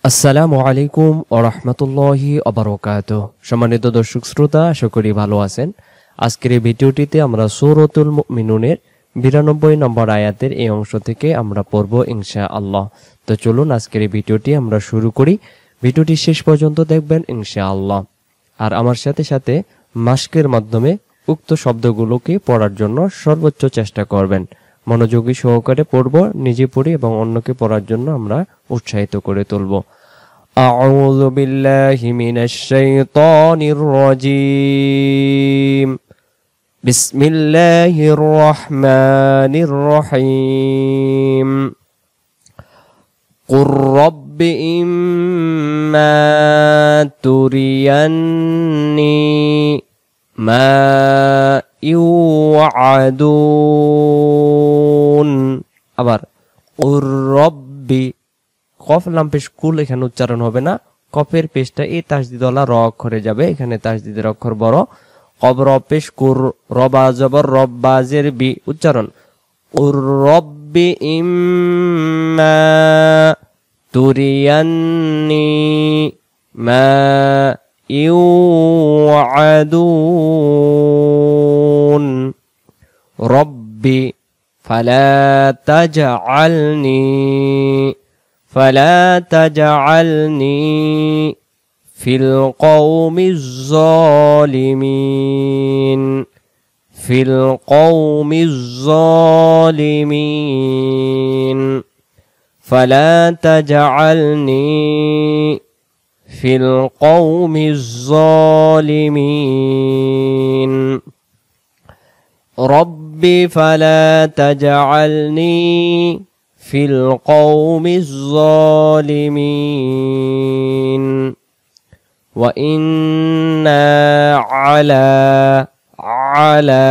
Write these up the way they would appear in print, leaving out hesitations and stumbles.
আসসালামু আলাইকুম ওয়া রাহমাতুল্লাহি ওয়া বারাকাতুহু। সম্মানিত দর্শক শ্রোতা, আশা করি ভালো আছেন। আজকের এই ভিডিওটিতে আমরা সূরাতুল মুমিনুনের 92 নম্বর আয়াতের এই অংশ থেকে আমরা পড়ব ইনশাআল্লাহ। তো চলুন আজকের এই ভিডিওটি আমরা শুরু করি। ভিডিওটি শেষ পর্যন্ত দেখবেন ইনশাআল্লাহ। আর আমার সাথে সাথে মাস্কের মাধ্যমে উক্ত শব্দগুলোকে পড়ার জন্য সর্বোচ্চ চেষ্টা করবেন। মনোযোগী সহকারে পড়ব, নিজে পড়ি এবং অন্যকে পড়ার জন্য আমরা উৎসাহিত করে তুলব। আউযু বিল্লাহি মিনাশ শাইতানির রাজীম। বিসমিল্লাহির রহমানির রহিম। কুর রাব্বি ইম্মা তুরিয়ান্নি মা ইউআদুন। আবার কুর রাব্বি, কফ লাম পেশ কুল এখানে উচ্চারণ হবে না, কফের পেশটা এই তাসদিদওয়ালা র অক্ষরে যাবে, এখানে তাসদিদের অক্ষর বড়। কব র পেশ কুর, রবা জবর রব্বাজের বি উচ্চারণ। কুর রাব্বি ইম্মা তুরিয়ান্নি মা ইউআদুন। রব্বি ফালা তাজআলনি ফিল কওমিজ জালিমিন। ফালা তাজআলনি ফিল কওমিজ জালিমিন। রব্বি ফালা তাজআলনি ফিল কওমিজ জালিমিন। ওয়া ইন্না আলা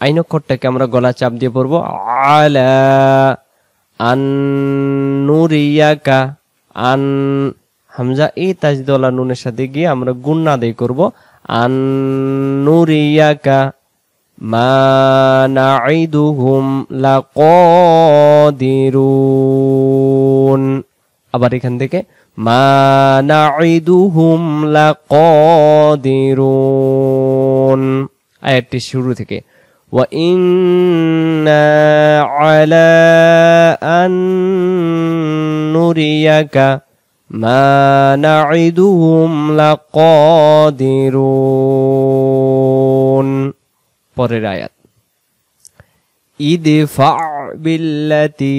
আইন অক্ষরটাকে আমরা গলা চাপ দিয়ে পড়বো। আলা আন নুরিয়াকা, আন হামজা এই তাজদিদওয়ালা নুনের সাথে গিয়ে আমরা গুন্না আদায় করব। আন নুরিয়াকা মা নাইদুহুম লাকাদিরুন। আবার এখান থেকে মা নাইদুহুম লাকাদিরুন। আয়াতটি শুরু থেকে ওয়া ইন্না আলা আন নুরিয়াকা মা নাইদুহুম লাকাদিরুন। পরের আয়াত ইদফা বিল্লাতি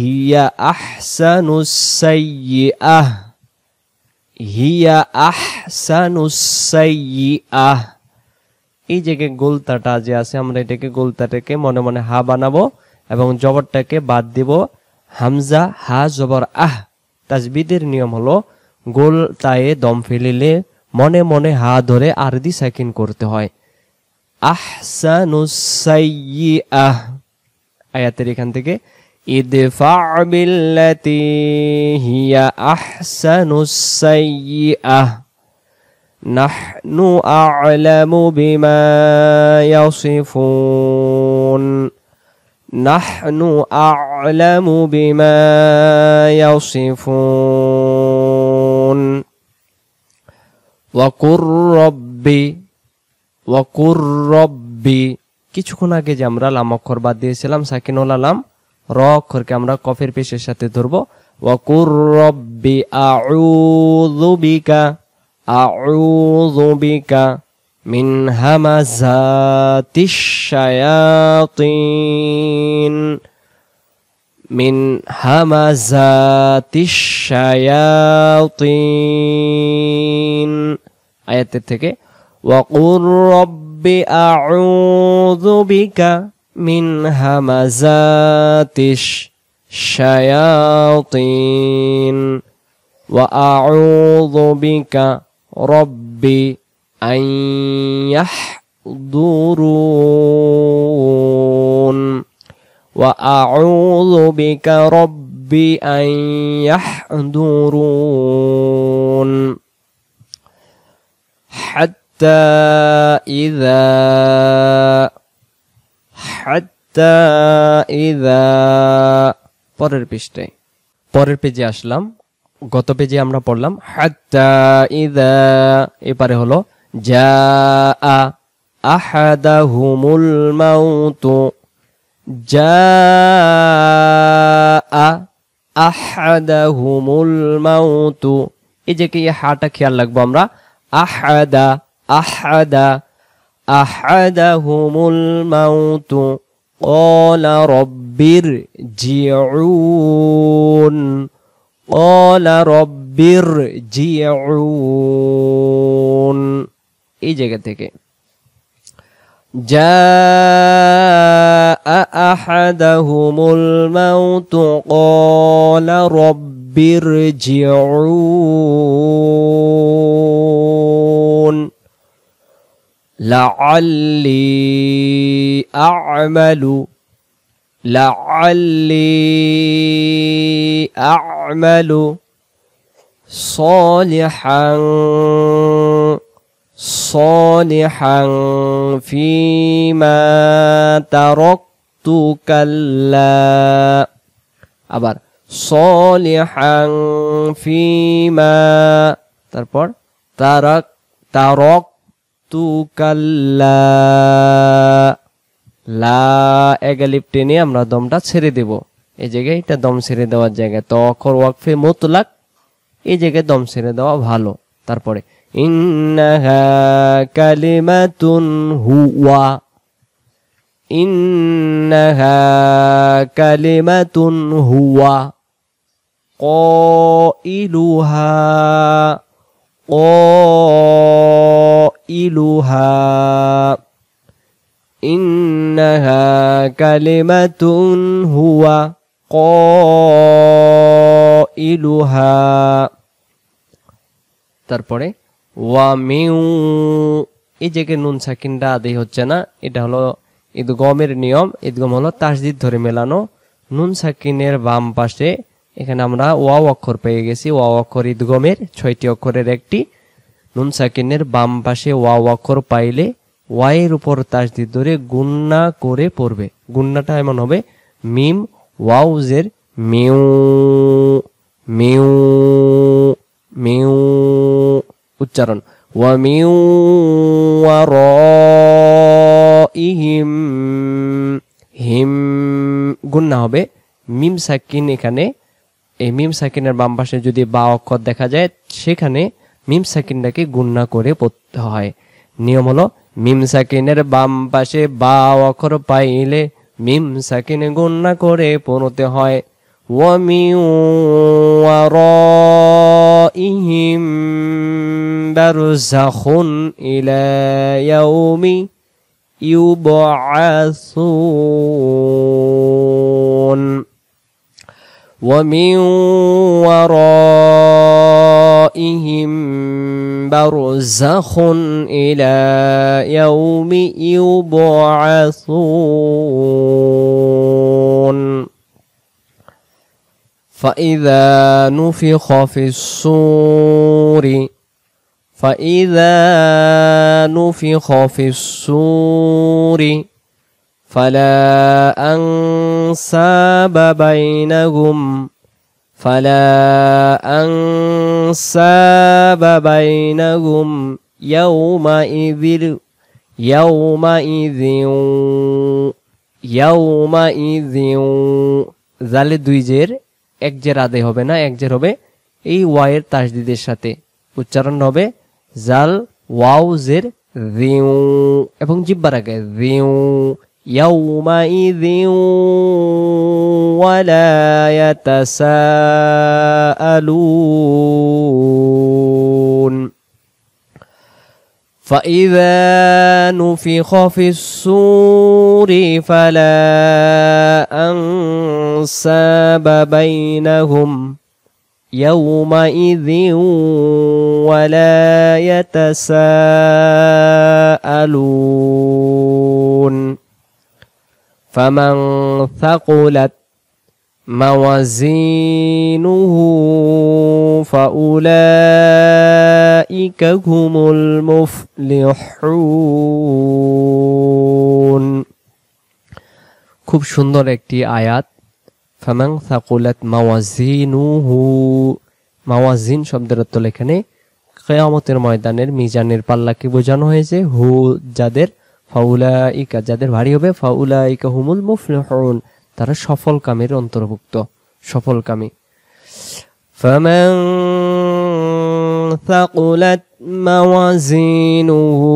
হিয়া আহসানুস সাইয়্যিআহ। এই জায়গায় গোলতাটা যে আছে, আমরা এটাকে গোলতাটাকে মনে মনে হা বানাবো এবং জবরটাকে বাদ দিব। হামজা হা জবর আহ। তাজবিদের নিয়ম হলো গোল তায়ে দম ফেলিলে মনে মনে হা ধরে আরদি সাকিন করতে হয়। আহসানুস সাইয়্যিআহ। আয়াতের এখান থেকে ইদফা বিল্লাতি হিয়া আহসানুস সাইয়্যিআহ নাহনু আ'লামু বিমা ইয়াসিফুন। নাহনু আ'লামু বিমা ইয়াসিফুন। ওয়া কুর রব্বি। কিছুক্ষণ আগে যে আমরা লাম অক্ষর বাদ দিয়েছিলাম সাকিনুল লাম, র অক্ষরকে আমরা কফের পেশের সাথে ধরবো। ওয়া কুর রব্বি আউযু বিকা মিন হামাযাতিশ শায়াতিন। আয়াতের থেকে ওয়া কুর রব্বি আউযু বিকা মিন হামাযাতিশ শায়াতিন ওয়া আউযু বিকা রব্বি আন ইয়াহদুরুন। ওয়া আউযু বিকা রব্বি আন ইয়াহদুরুন। হাত্তা ইযা পরের পৃষ্ঠায় পরের পেজে আসলাম। গত পেজে আমরা পড়লাম হাত্তা ইযা, এবারে হলো জাআ আহাদাহুমুল মাউতু, জাআ আহাদাহুমুল মাউতু। এই যে কি হাটা খেয়াল রাখবো আমরা, আহাদা আহাদা আহাদাহুমুল মাউতু ক্বালা রব্বির জিউন, ক্বালা রব্বির জিউন। এই জায়গা থেকে জাআ আহাদাহুমুল মাউতু ক্বালা রব্বির জিউন লাআল্লি আ'মালু, লাআল্লি আ'মালু সালিহান সালিহান ফীমা তারাকতু কাল্লা। আবার সালিহান ফীমা, তারপর তারাকতু কাল্লা, লা এগালিপ টেনে আমরা দমটা ছেড়ে দেব। এই জায়গায় এটা দম ছেড়ে দেওয়ার জায়গায়, তো অক্ষর ওয়াকফে মুতলাক, এই জায়গায় দম ছেড়ে দেওয়া ভালো। তারপরে ইন্নাহা কালিমাতুন হুয়া, ইন্নাহা কালিমাতুন হুয়া قائلها قائلها إنها كلمة هو قائلها। তারপরে ওয়া মিউ, এই জায়গায় নুন সাকিনটা আদেই হচ্ছে না, এটা হলো ইদগমের নিয়ম। ইদগম হলো তাসদিদ ধরে মেলানো। নুন সাকিনের বাম পাশে এখানে আমরা ওয়াও অক্ষর পেয়ে গেছি। ওয়াও অক্ষর ইদগমের 6টি অক্ষরের একটি। নুন সাকিনের বাম পাশে ওয়াও অক্ষর পাইলে ওয়াইয়ের উপর তাসদিদ ধরে গুন্না করে পড়বে। গুন্নাটা এমন হবে মিম ওয়াও জের মিউ মিউ মিউ উচ্চারণ। ওয়া মিউ ওয়ারাইহিম, হিম গুন্না হবে। মিম সাকিন, এখানে এই মিম সাকিনের বাম পাশে যদি বা অক্ষর দেখা যায় সেখানে মিম সাকিনটাকে গুন্না করে পড়তে হয়। নিয়ম হলো মিম সাকিনের বাম পাশে বা অক্ষর পাইলে মিম সাকিন গুন্না করে পড়তে হয়। ওয়া মিন ওয়ারাইহিম বারযাখুন ইলা ইয়াউমি ইউবআসুন, ومن ورائهم برزخ إلى يوم يبعثون فإذا نفخ في الصور فإذا نفخ في الصور فلا أنساب بينهم فلا أنساب بينهم يومئذ জালে দুই জের, এক জের আদায় হবে না, এক জের হবে এই ওয়াইয়ের তাসদিদের সাথে। উচ্চারণ হবে জাল ওয়াও জের রিউ এবং জিহ্বার আগে রিউ। يومئذ ولا يتساءلون فإذا نفخ في الصور فلا أنساب بينهم يومئذ ولا يتساءلون فمن ثقلت মাওয়াজিনুহু ফাউলাইকা হুমুল মুফলিহুন। খুব সুন্দর একটি আয়াত। ফামান সাকুলাত মাওয়াজিনুহু, মাওয়াজিন শব্দের অর্থ এখানে কিয়ামতের ময়দানের মিজানের পাল্লাকে বোঝানো হয়েছে। হু যাদের, ফাউলাইকা যাদের ভারী হবে, ফাউলাইকা হুমুল মুফলিহুন তারা সফলকামীর অন্তর্ভুক্ত, সফলকামী। ফামান সাকুলাত মাওয়াজিনুহু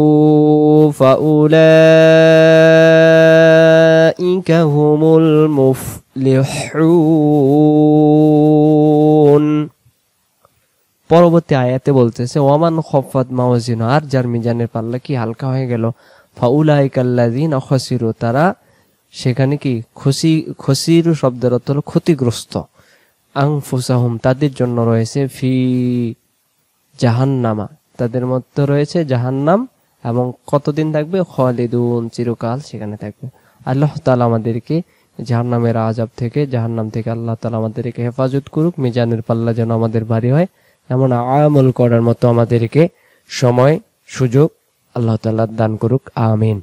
ফাউলাইকা হুমুল মুফলিহুন। পরবর্তী আয়াতে বলতেছে ওয়ামান খাফাত মাওয়াজিনু, আর যার মিজানের পাল্লা কি হালকা হয়ে গেল, ফাউলাইকাল্লাযিনা খাসিরু তারা সেখানে কি খসিরু শব্দের অর্থ হলো ক্ষতিগ্রস্ত। আনফুসাহুম তাদের জন্য রয়েছে ফি জাহান্নামা, তাদের মধ্যে রয়েছে জাহান্নাম, এবং কতদিন থাকবে, খালিদুন চিরকাল সেখানে থাকবে। আল্লাহ তাআলা আমাদেরকে জাহান্নামের আযাব থেকে, জাহান্নাম থেকে আল্লাহ তাআলা আমাদেরকে হেফাজত করুক। মিজানের পাল্লা যেন আমাদের ভারী হয়, এমন আমল করার মতো আমাদেরকে সময় সুযোগ আল্লাহ তাআলা দান করুক, আমিন।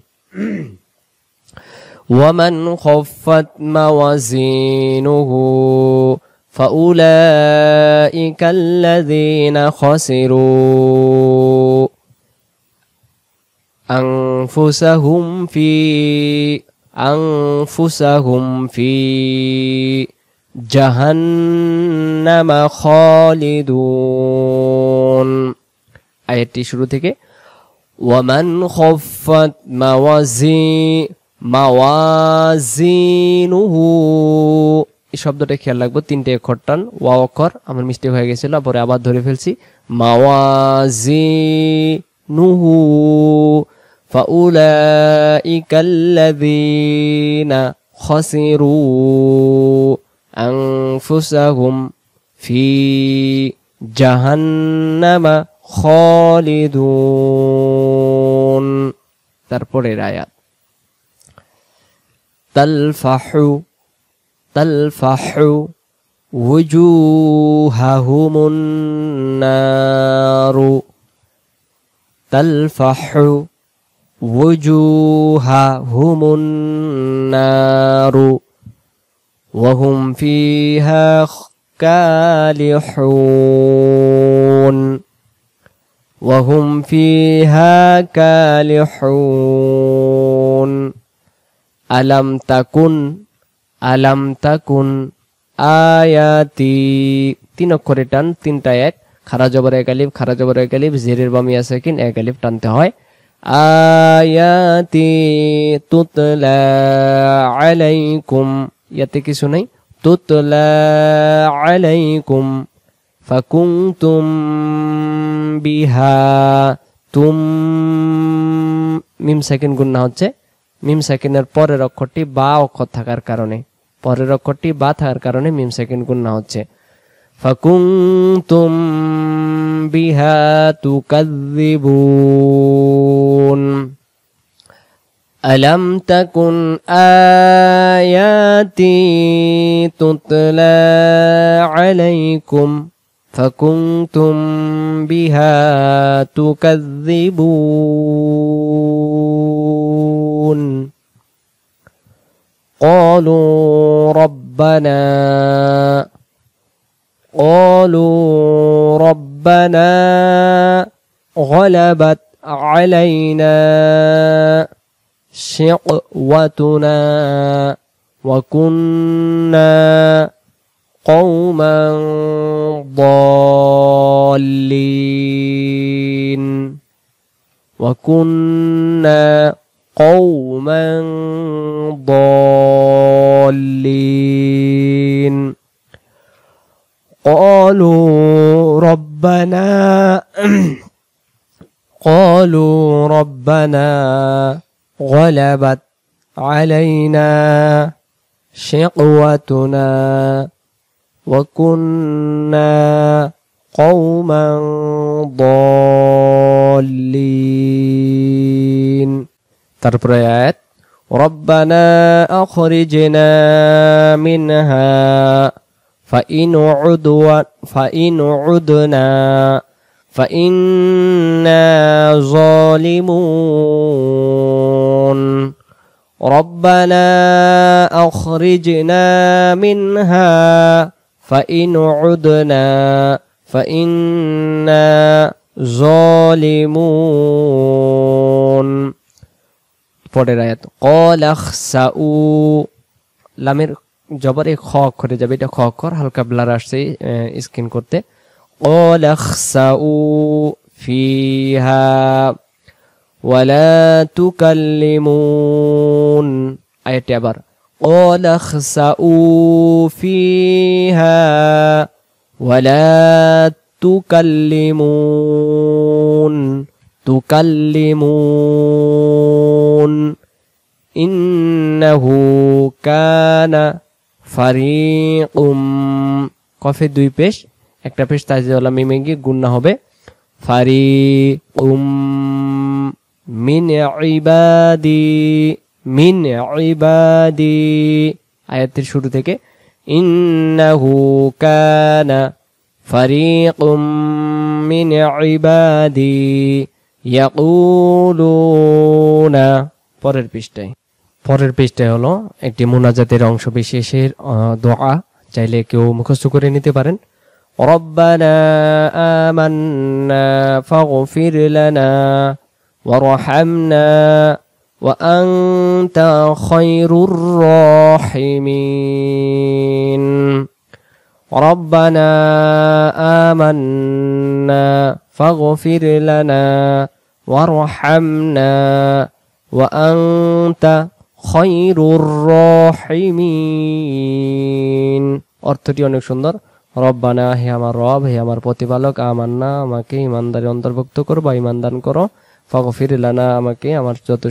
ومن خفت موازينه فأولئك الذين خسروا أنفسهم في جهنم خالدون। আয়াতটি শুরু থেকে ومن خفت মাওয়াজিনুহু, এই শব্দটা খেয়াল রাখবো, তিনটে অক্ষর টান, ওয়া অক্ষর, আমার মিস্টেক হয়ে গেছিল, পরে আবার ধরে ফেলছি। মাওয়াজিনুহু ফাউলাইকাল্লাযীনা খাসিরু আনফুসাহুম ফি জাহান্নামা খালিদুন। তারপরের আয়াত তালফাহু ওয়ুজুহাহুমুন নারু, তালফাহু ওয়ুজুহাহুমুন নারু ওয়াহুম ফিহা কালিহুন ওয়াহুম ফিহা কালিহুন। আলাম তাকুন আয়াতি, তিন অক্ষরে টান, তিনটা এক, খারা জবর এক আলিফ, খারা জবর এক আলিফ, জেরের বামে সাকিন, এক আলিফ টানতে হয়। আয়াতি তুতলা আলাইকুম, ইয়াতে কিছু নাই, তুতলা আলাইকুম ফাকুনতুম বিহা, তুম মিম সাকিন গুন্না হচ্ছে, মিম সাকিনের পরের অক্ষরটি বা অক্ষর থাকার কারণে, পরের অক্ষরটি বা থাকার কারণে মিম সাকিন গুন্না হচ্ছে। ফাকুনতুম বিহা তুকাযযিবুন। আলাম তাকুন আয়াতি তুতলা আলাইকুম ফাকুনতুম বিহা তুকাযযিবুন। قالوا ربنا غلبت علينا شقوتنا وكنا قوما ضالين وكنا قوما ضالين قالوا ربنا غلبت علينا شقوتنا وكنا قوما ضالين। তারপরে আয়াত ربنا أخرجنا منها فإن عدنا فإنا ظالمون ربنا أخرجنا منها فإن عدنا فإنا ظالمون পরের আয়াত قال اخسئوا লামের জবরে খ অক্ষরে যাবে, এটা খ অক্ষর, হালকা ব্লার আসছে স্ক্রিন করতে। قال اخسئوا فيها ولا تكلمون আয়াতটি আবার قال اخسئوا فيها ولا تكلمون إنه كان فريق কফে দুই পেশ, একটা পেশ তাজিওয়ালা মিমে গিয়ে গুন্না হবে ফারিকুম মিন ইবাদি আয়াতের শুরু থেকে ইন্নাহু কানা ফারিকুম মিন ইবাদি ইয়াকুলুনা। পরের পৃষ্ঠায় হলো একটি মুনাজাতের অংশ বিশেষের দোয়া, চাইলে কেউ মুখস্থ করে নিতে পারেন। রব্বানা আমান্না ফাগফির লানা ওয়ারহামনা ওয়া আনতা খায়রুর রাহিমিন। রব্বানা আমান্না ফাগফির লানা ওয়ারহামনা ওয়া আনতা খায়রুর রাহিমিন। অর্থটি অনেক সুন্দর। রব্বানা, হে আমার রব, হে আমার প্রতিপালক, আমান্না, আমাকে ইমানদারে অন্তর্ভুক্ত করো বা ইমান দান করো, ফাগফির লানা, আমাকে আমার যত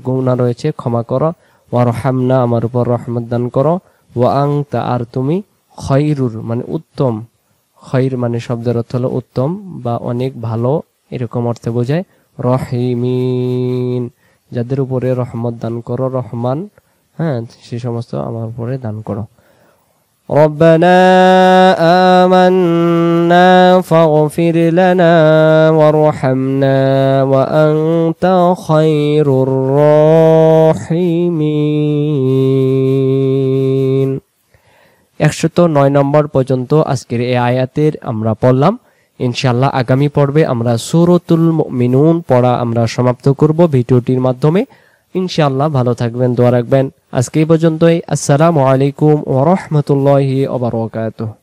গুনাহ রয়েছে ক্ষমা করো, ওয়ারহামনা, আমার উপর রহমত দান করো, ওয়া আনতা, আর তুমি, খায়রুর মানে উত্তম, খায়র মানে শব্দের অর্থ হলো উত্তম বা অনেক ভালো, এরকম অর্থে বোঝায়, রহিমিন, যাদের উপরে রহমত দান করো, রহমান, হ্যাঁ, সে সমস্ত আমার উপরে দান করো। রব্বানা আমান্না ফাগফির লানা ওয়ারহামনা ওয়া আনতা খায়রুর রাহিমিন। 109 নম্বর পর্যন্ত আজকের এই আয়াতের আমরা পড়লাম। ইনশাআল্লাহ আগামী পর্বে আমরা সূরাতুল মুমিনুন পড়া আমরা সমাপ্ত করব ভিডিওটির মাধ্যমে। ইনশাআল্লাহ ভালো থাকবেন, দোয়া রাখবেন। আজকে এই পর্যন্তই। আসসালামু আলাইকুম ওয়া রাহমাতুল্লাহি ওয়া বারাকাতুহু।